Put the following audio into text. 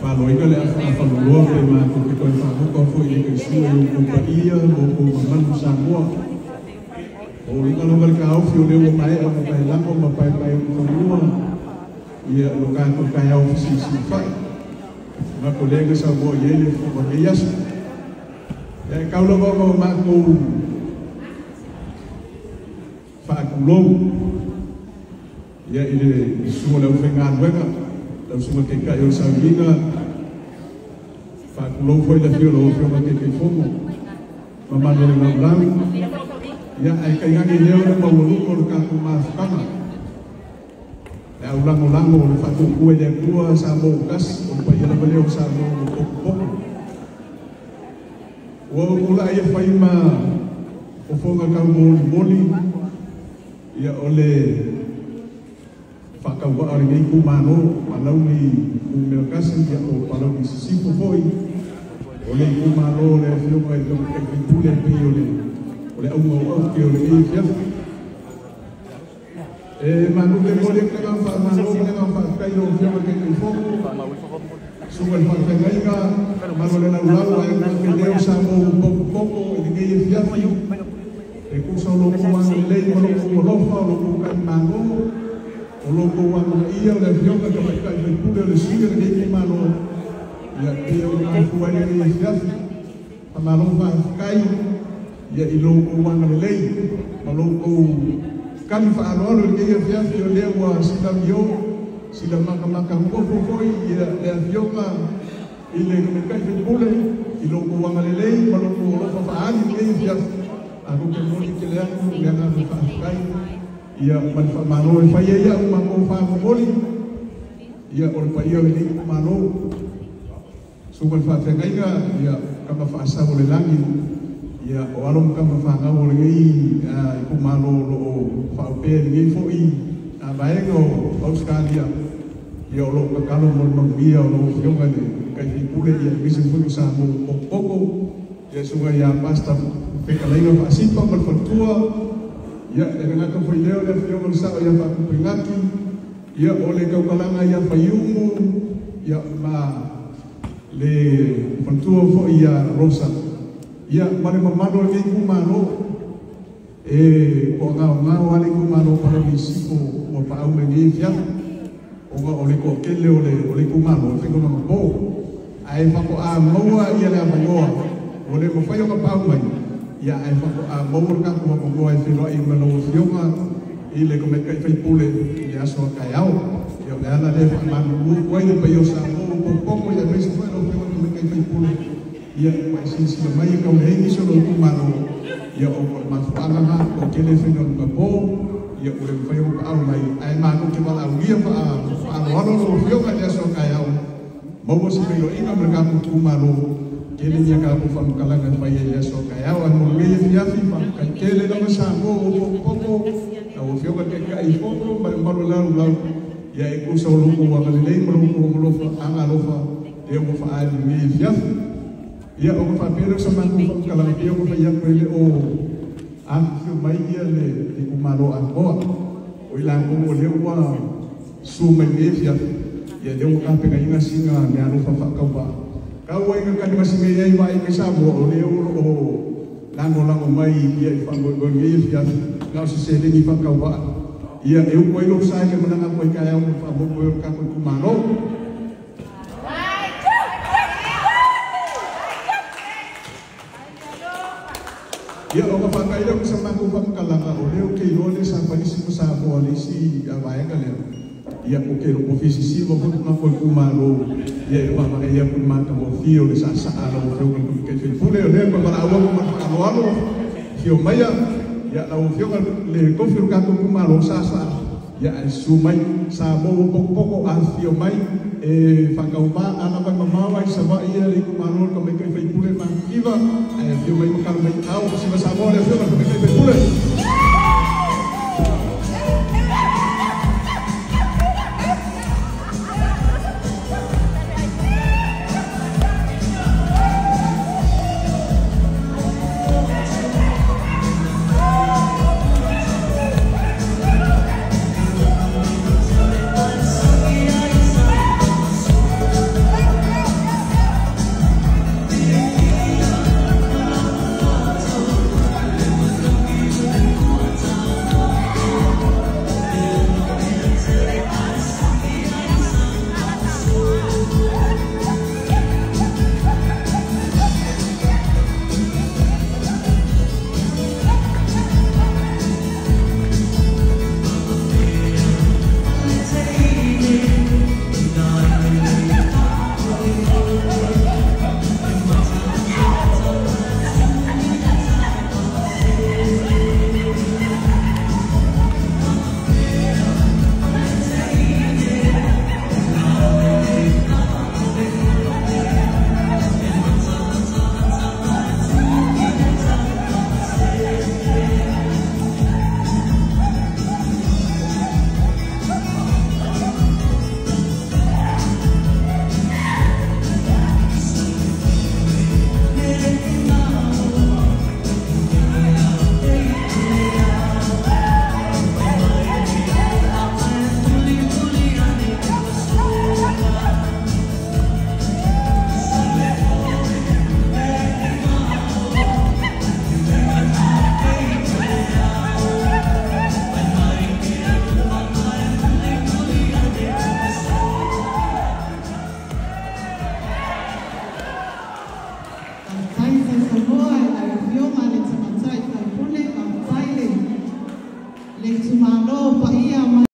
Falou que ele falou que mas que foi falou que foi ele que se eu companhia ou mano Samoa ou então vai cá o fio deu pai lá como pai com rua e o lugar que cai ao se faz uma colega Samoa e ele foi Elias kalau mau maku fakulong ya ini semua lau fengan wega lau semua keka eu sabina fakulong foi da fio lau fio make ke fomo mamano na blang ya ai kai ngi leo na mawulu ko ka mas kama ya ulang-ulang mo fatu kuwe de kuwa sa mo kas o pa yala baleo sa mo ko wa ula ia faima o fonga ka moli ia ole whakawa ari nei kumano malau ni kumelkasi ia o palau ni sisipo foi ole kumano le fio kai ka pule pe ole au ke ole i fia manu ke mole ka ka fa manu ke ka fa kai o fio ke fo suel partenga manu le na ulawa ke leo sa mo poco e ke ia fia e kusa lo kuang lei lo ku lofa lo ku kan mango lo ku wang ia le fionga ka ka le pule le siga le ki mano ya ke o ka fu ai le fia amalo fa kai ya ilo ku wang lei lo ku kan fa lo le ke fia fio le wa sila yo sila maka ko fo ya le fionga ile ke ka le pule ilo ku wang lei lo ku lofa fa ali ke fia aku kemuli kelean ngana fakai ia manfa mano fa ia mango fa moli ia ol pa ia ni mano suban fa fakai ga ia kama fa asa ole langi ia o alom kama fa nga ole ngi ku mano lo fa pe ngi fo i a baengo Australia ia lo ka kalo mo mambia lo fionga ni kai pule ia bisu fu sa mo poco ia sunga ia pasta pekalainga pasipa malfatua ya dengan ka foi leo le fio sa ya fa pingaki ya ole ka kalanga ya fayumu ya ma le fatua fo ya rosa ya mane mamado ni kumano ko nga wale kumano para misipo mo pa au ngi fia o nga ole ko kele ole kumano tengo na mo ai fa ko a moa ya le amoa ole mo fayo ka pa mai ya ai fa a mor ka ko ko ai filo ai mano fionga ile ko me kai fai pule ya so kai au yo le ana de fa man mu ko ai pe yo sa ko ko ya me se foi lo que me kai fai pule ya mai sin si mai ka le ni so lo ku mano ya o man fa na ko ke le fino ko po ya o le fai ko au mai ai mano ke ba au ia fa lo lo fionga ya so kai au mo se pe yo ina me ka ku mano kele nya ka ko fam kala kan pa ya so ka ya wa mo me ya fi fam ka kele no sa mo poco ka o fio ka ka I poco ba la ya e ku so lu ko wa ka le mo lo fa anga lo fa e mo fa ali me ya o fa pero sa man ko fam kala ya ko fa ya ko le o am fi mai ya le ti ku ma lo an bo o ila ko mo le wa su me ya de mo ka pe ka ina singa me anu fa ka ba kau ai kan masih meyai vai ke sabo o le o lango mai ia i fango go ngi ia ngau se le ni fa kau ba ia eu ko lo sai ke mana ko ka ya mo fa mo ka ko kumano ia o fa ka ilo sa man ko fa kalanga o le o ke lo le sa pa ni si sa bo le si vai ka le ia o ke lo ofisi si mo ko kumano ia mama ia pun mata mo fio le sa ala mo fio ko ke fil pule le ko para awo mo alo fio maya ya la fio le ko fio ka ko malo sa ya sumai sa mo poco a fio mai fa ka ba ana ba mama wa sa ba ia le ko malo ko me ke fil pule ma iva fio mai mo ka mai au si sa mo le fio ko ke fil pule